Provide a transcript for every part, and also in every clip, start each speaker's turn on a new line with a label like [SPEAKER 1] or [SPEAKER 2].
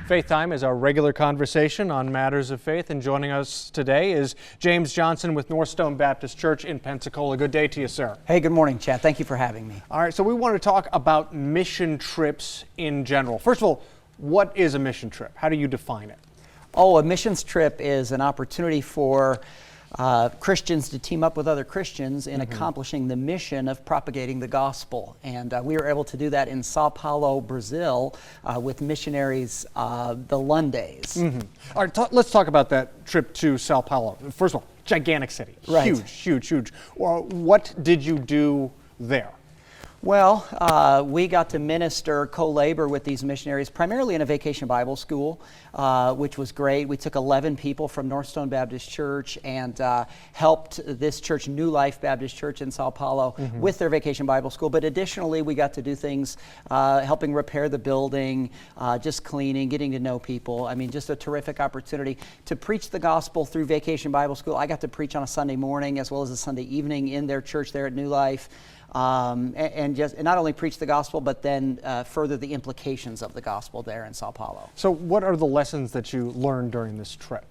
[SPEAKER 1] Faith Time is our regular conversation on matters of faith, and joining us today is James Johnson with NorthStone Baptist Church in Pensacola. Good day to you, sir.
[SPEAKER 2] Hey, good morning, Chad. Thank you for having me.
[SPEAKER 1] All right, so we want to talk about mission trips in general. First of all, what is a mission trip? How do you define it?
[SPEAKER 2] Oh, a missions trip is an opportunity for Christians to team up with other Christians in accomplishing the mission of propagating the gospel. And we were able to do that in Sao Paulo, Brazil, with missionaries, the Lundays.
[SPEAKER 1] All right, let's talk about that trip to Sao Paulo. First of all, gigantic city.
[SPEAKER 2] Right.
[SPEAKER 1] Huge. Well, what did you do there?
[SPEAKER 2] Well, we got to minister, co-labor with these missionaries, primarily in a vacation Bible school, which was great. We took 11 people from NorthStone Baptist Church and helped this church, New Life Baptist Church in Sao Paulo, with their vacation Bible school. But additionally, we got to do things, helping repair the building, just cleaning, getting to know people. I mean, just a terrific opportunity to preach the gospel through vacation Bible school. I got to preach on a Sunday morning as well as a Sunday evening in their church there at New Life. And not only preach the gospel, but then further the implications of the gospel there in Sao Paulo.
[SPEAKER 1] So what are the lessons that you learned during this trip?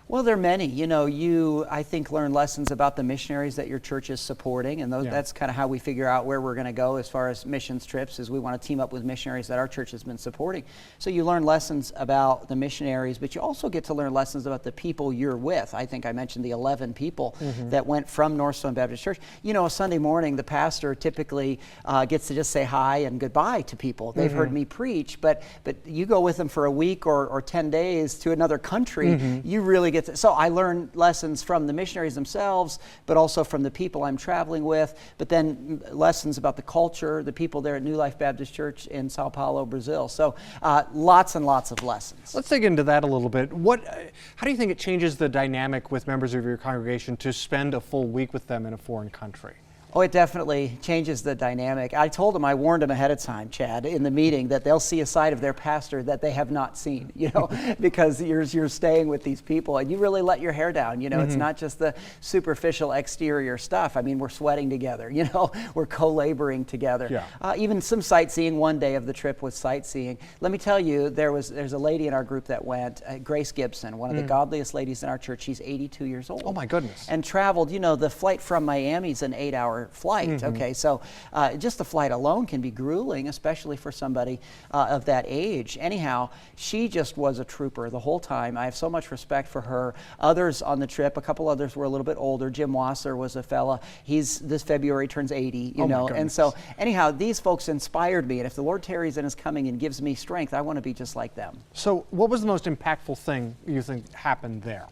[SPEAKER 2] Well, there are many. You know, I think, learn lessons about the missionaries that your church is supporting, and that's kind of how we figure out where we're going to go as far as missions trips, is we want to team up with missionaries that our church has been supporting. So you learn lessons about the missionaries, but you also get to learn lessons about the people you're with. I think I mentioned the 11 people that went from NorthStone Baptist Church. You know, a Sunday morning, the pastor typically gets to just say hi and goodbye to people. They've heard me preach, but you go with them for a week or 10 days to another country, you really get so I learned lessons from the missionaries themselves, but also from the people I'm traveling with, but then lessons about the culture, the people there at New Life Baptist Church in Sao Paulo, Brazil. So lots and lots of lessons.
[SPEAKER 1] Let's dig into that a little bit. How do you think it changes the dynamic with members of your congregation to spend a full week with them in a foreign country?
[SPEAKER 2] Oh, it definitely changes the dynamic. I told them, I warned them ahead of time, Chad, in the meeting, that they'll see a side of their pastor that they have not seen, you know, because you're staying with these people and you really let your hair down, you know. It's not just the superficial exterior stuff. I mean, we're sweating together, you know, we're co-laboring together. Yeah. Even some sightseeing. One day of the trip was sightseeing. Let me tell you, there's a lady in our group that went, Grace Gibson, one of the godliest ladies in our church. She's 82 years old.
[SPEAKER 1] Oh my goodness.
[SPEAKER 2] And traveled, you know, the flight from Miami's an 8-hour flight. Okay, so just the flight alone can be grueling, especially for somebody of that age. Anyhow, she just was a trooper the whole time. I have so much respect for her. Others on the trip, a couple others were a little bit older. Jim Wasser was a fella. This February turns 80, you know. And so anyhow, these folks inspired me, and if the Lord tarries and is coming and gives me strength, I want to be just like them.
[SPEAKER 1] So what was the most impactful thing you think happened there?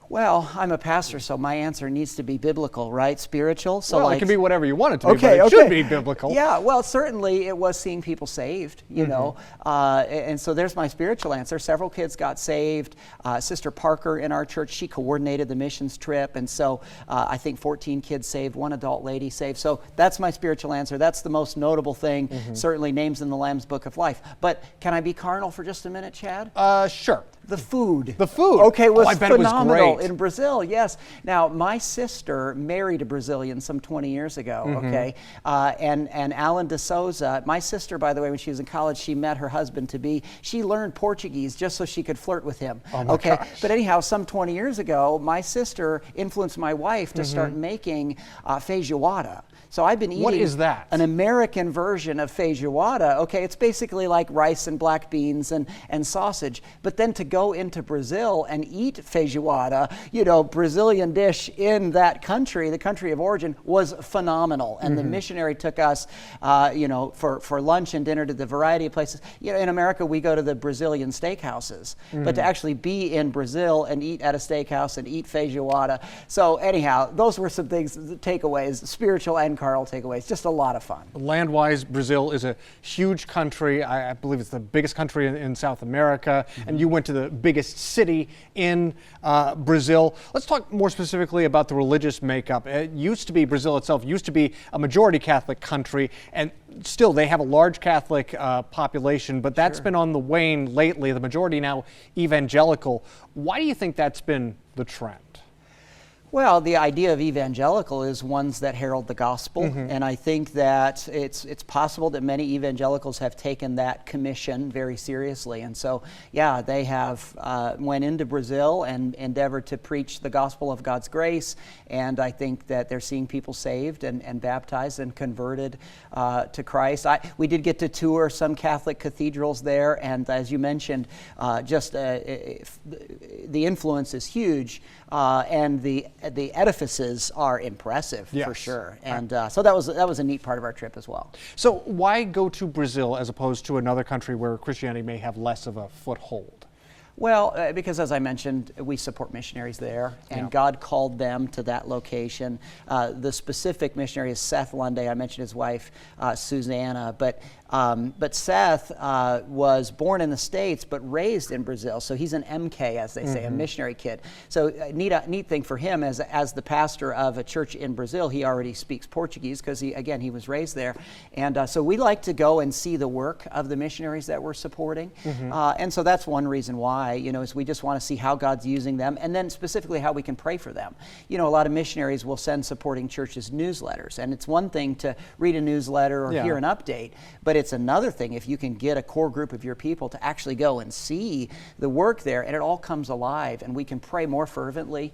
[SPEAKER 2] Well, I'm a pastor, so my answer needs to be biblical, right? Spiritual. So
[SPEAKER 1] well, it can be whatever you want it to be, but it should be biblical.
[SPEAKER 2] Yeah, well, certainly it was seeing people saved, you know. And so there's my spiritual answer. Several kids got saved. Sister Parker in our church, she coordinated the missions trip. And so I think 14 kids saved, one adult lady saved. So that's my spiritual answer. That's the most notable thing. Certainly names in the Lamb's Book of Life. But can I be carnal for just a minute, Chad?
[SPEAKER 1] Sure.
[SPEAKER 2] The food.
[SPEAKER 1] The food.
[SPEAKER 2] Okay, was
[SPEAKER 1] I bet
[SPEAKER 2] phenomenal.
[SPEAKER 1] It was great.
[SPEAKER 2] In Brazil, yes. Now, my sister married a Brazilian some 20 years ago, okay? And Alan de Souza, my sister, by the way, when she was in college, she met her husband-to-be. She learned Portuguese just so she could flirt with him, okay? Gosh. But anyhow, some 20 years ago, my sister influenced my wife to start making feijoada. So I've been eating
[SPEAKER 1] what is that?
[SPEAKER 2] An American version of feijoada. Okay, it's basically like rice and black beans and sausage. But then to go into Brazil and eat feijoada, you know, Brazilian dish in that country, the country of origin, was phenomenal. And the missionary took us, you know, for lunch and dinner to the variety of places. You know, in America, we go to the Brazilian steakhouses. But to actually be in Brazil and eat at a steakhouse and eat feijoada. So anyhow, those were some things, takeaways, spiritual and carnal takeaways. Just a lot of fun.
[SPEAKER 1] Land-wise, Brazil is a huge country. I believe it's the biggest country in South America. And you went to the biggest city in Brazil. Let's talk more specifically about the religious makeup. It used to be, Brazil itself used to be a majority Catholic country, and still they have a large Catholic population, but that's been on the wane lately. The majority now evangelical. Why do you think that's been the trend?
[SPEAKER 2] Well, the idea of evangelical is ones that herald the gospel, and I think that it's possible that many evangelicals have taken that commission very seriously, and so yeah, they have went into Brazil and endeavored to preach the gospel of God's grace, and I think that they're seeing people saved and baptized and converted to Christ. We did get to tour some Catholic cathedrals there, and as you mentioned, the influence is huge, and the edifices are impressive,
[SPEAKER 1] yes,
[SPEAKER 2] for sure, and so that was a neat part of our trip as well.
[SPEAKER 1] So why go to Brazil as opposed to another country where Christianity may have less of a foothold?
[SPEAKER 2] Well, because as I mentioned, we support missionaries there, and
[SPEAKER 1] Yeah.
[SPEAKER 2] God called them to that location. The specific missionary is Seth Lunday. I mentioned his wife, Susanna, but Seth was born in the States but raised in Brazil, so he's an MK, as they say, a missionary kid. So neat thing for him as the pastor of a church in Brazil, he already speaks Portuguese because he was raised there, and so we like to go and see the work of the missionaries that we're supporting, and so that's one reason why, is we just want to see how God's using them, and then specifically how we can pray for them. A lot of missionaries will send supporting churches newsletters, and it's one thing to read a newsletter or hear an update, but it's another thing if you can get a core group of your people to actually go and see the work there, and it all comes alive, and we can pray more fervently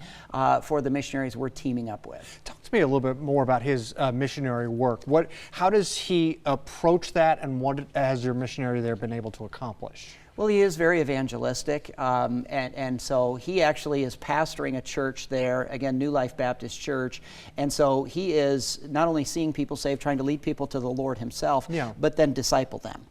[SPEAKER 2] for the missionaries we're teaming up with.
[SPEAKER 1] Talk to me a little bit more about his missionary work. How does he approach that, and what has your missionary there been able to accomplish?
[SPEAKER 2] Well, he is very evangelistic, and so he actually is pastoring a church there, again, New Life Baptist Church, and so he is not only seeing people saved, trying to lead people to the Lord himself, but then disciple them.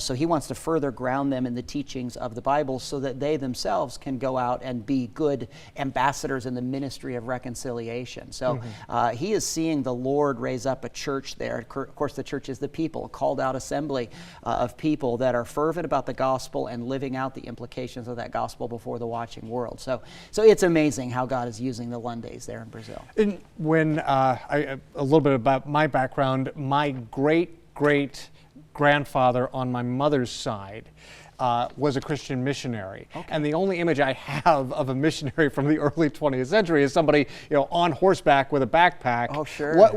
[SPEAKER 2] So he wants to further ground them in the teachings of the Bible so that they themselves can go out and be good ambassadors in the ministry of reconciliation. So he is seeing the Lord raise up a church there. Of course, the church is the people, a called out assembly of people that are fervent about the gospel and living out the implications of that gospel before the watching world. So it's amazing how God is using the Lundays there in Brazil.
[SPEAKER 1] And when a little bit about my background, my great-great-grandfather on my mother's side was a Christian missionary. Okay. And the only image I have of a missionary from the early 20th century is somebody, on horseback with a backpack.
[SPEAKER 2] Oh, sure.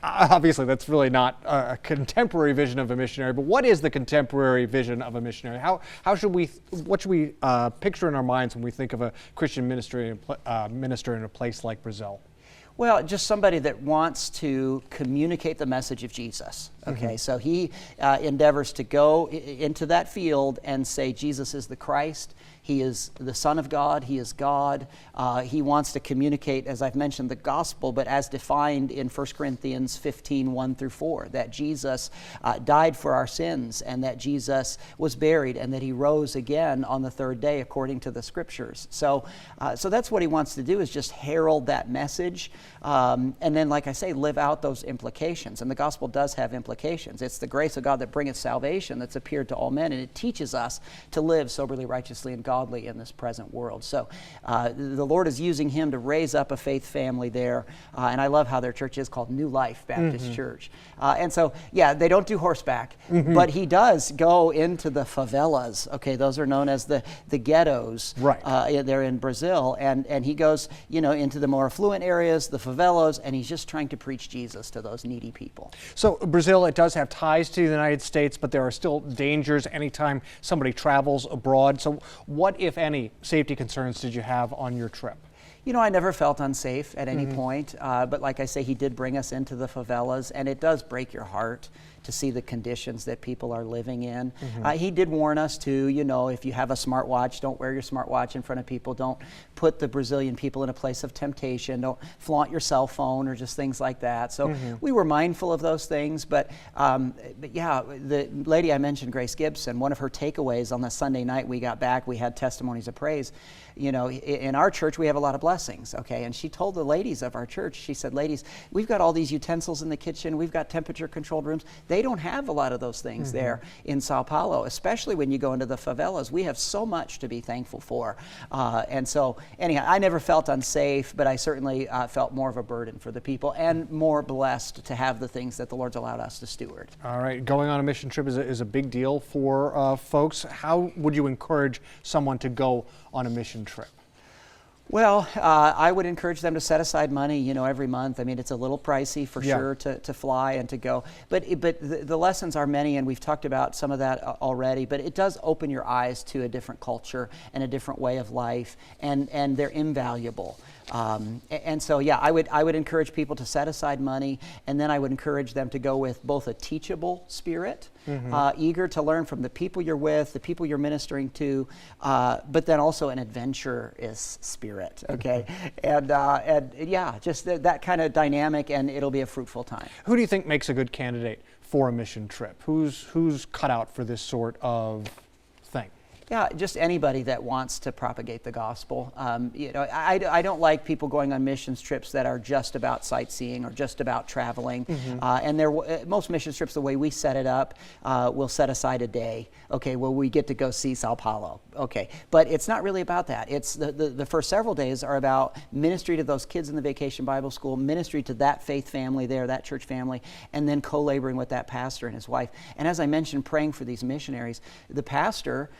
[SPEAKER 1] Obviously, that's really not a contemporary vision of a missionary, but what is the contemporary vision of a missionary? What should we picture in our minds when we think of a Christian minister in a place like Brazil?
[SPEAKER 2] Well, just somebody that wants to communicate the message of Jesus. Okay, so he endeavors to go into that field and say Jesus is the Christ. He is the Son of God. He is God. He wants to communicate, as I've mentioned, the gospel, but as defined in 1 Corinthians 15, 1-4, that Jesus died for our sins, and that Jesus was buried, and that he rose again on the third day according to the scriptures. So that's what he wants to do, is just herald that message, and then, like I say, live out those implications. And the gospel does have implications. It's the grace of God that bringeth salvation that's appeared to all men, and it teaches us to live soberly, righteously, and godly in this present world. So the Lord is using him to raise up a faith family there, and I love how their church is called New Life Baptist Church. And so, they don't do horseback, but he does go into the favelas. Okay, those are known as the ghettos.
[SPEAKER 1] Right.
[SPEAKER 2] They're in Brazil, and he goes, into the more affluent areas, the favelas, and he's just trying to preach Jesus to those needy people.
[SPEAKER 1] So Brazil, it does have ties to the United States, but there are still dangers anytime somebody travels abroad. So what, if any, safety concerns did you have on your trip?
[SPEAKER 2] I never felt unsafe at any point, but like I say, he did bring us into the favelas, and it does break your heart to see the conditions that people are living in. He did warn us too, if you have a smartwatch, don't wear your smartwatch in front of people, don't put the Brazilian people in a place of temptation, don't flaunt your cell phone or just things like that. So we were mindful of those things, but the lady I mentioned, Grace Gibson, one of her takeaways on the Sunday night we got back, we had testimonies of praise. In our church, we have a lot of blessings, okay? And she told the ladies of our church, she said, ladies, we've got all these utensils in the kitchen, we've got temperature-controlled rooms. They don't have a lot of those things there in Sao Paulo, especially when you go into the favelas. We have so much to be thankful for. And so, anyhow, I never felt unsafe, but I certainly felt more of a burden for the people and more blessed to have the things that the Lord's allowed us to steward.
[SPEAKER 1] All right, going on a mission trip is a big deal for folks. How would you encourage someone to go on a mission trip?
[SPEAKER 2] Well, I would encourage them to set aside money, every month. I mean, it's a little pricey for sure to fly and to go, but the lessons are many, and we've talked about some of that already. But it does open your eyes to a different culture and a different way of life, and they're invaluable. And so, yeah, I would encourage people to set aside money, and then I would encourage them to go with both a teachable spirit, eager to learn from the people you're with, the people you're ministering to, but then also an adventurous spirit, okay? And yeah, just that kind of dynamic, and it'll be a fruitful time.
[SPEAKER 1] Who do you think makes a good candidate for a mission trip? Who's cut out for this sort of thing?
[SPEAKER 2] Yeah, just anybody that wants to propagate the gospel. I don't like people going on missions trips that are just about sightseeing or just about traveling. And most missions trips, the way we set it up, we'll set aside a day. Okay, well, we get to go see Sao Paulo. Okay, but it's not really about that. It's the first several days are about ministry to those kids in the Vacation Bible School, ministry to that faith family there, that church family, and then co-laboring with that pastor and his wife. And as I mentioned, praying for these missionaries, the pastor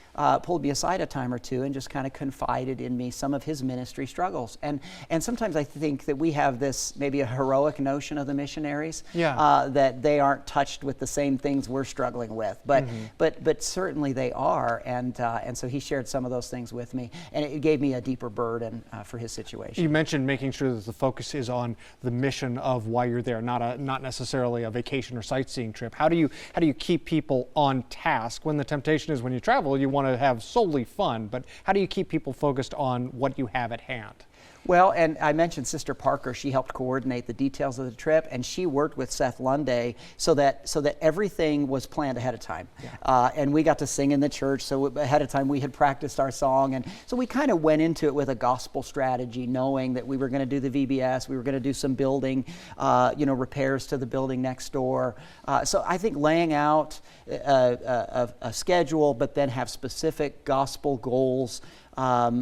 [SPEAKER 2] pulled me aside a time or two and just kind of confided in me some of his ministry struggles. And sometimes I think that we have this maybe a heroic notion of the missionaries, that they aren't touched with the same things we're struggling with. But certainly they are. And so he shared some of those things with me, and it gave me a deeper burden for his situation.
[SPEAKER 1] You mentioned making sure that the focus is on the mission of why you're there, not necessarily a vacation or sightseeing trip. How do you keep people on task when the temptation is when you travel, you want to have solely fun, but how do you keep people focused on what you have at hand?
[SPEAKER 2] Well, and I mentioned Sister Parker. She helped coordinate the details of the trip, and she worked with Seth Lunday so that everything was planned ahead of time. And we got to sing in the church, so ahead of time we had practiced our song, and so we kind of went into it with a gospel strategy, knowing that we were going to do the VBS, we were going to do some building, repairs to the building next door. So I think laying out a schedule, but then have specific gospel goals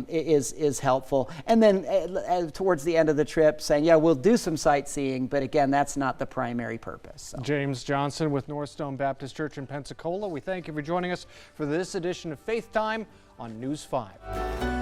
[SPEAKER 2] is helpful. And then towards the end of the trip saying, yeah, we'll do some sightseeing, but again, that's not the primary purpose. So.
[SPEAKER 1] James Johnson with NorthStone Baptist Church in Pensacola. We thank you for joining us for this edition of Faith Time on News 5.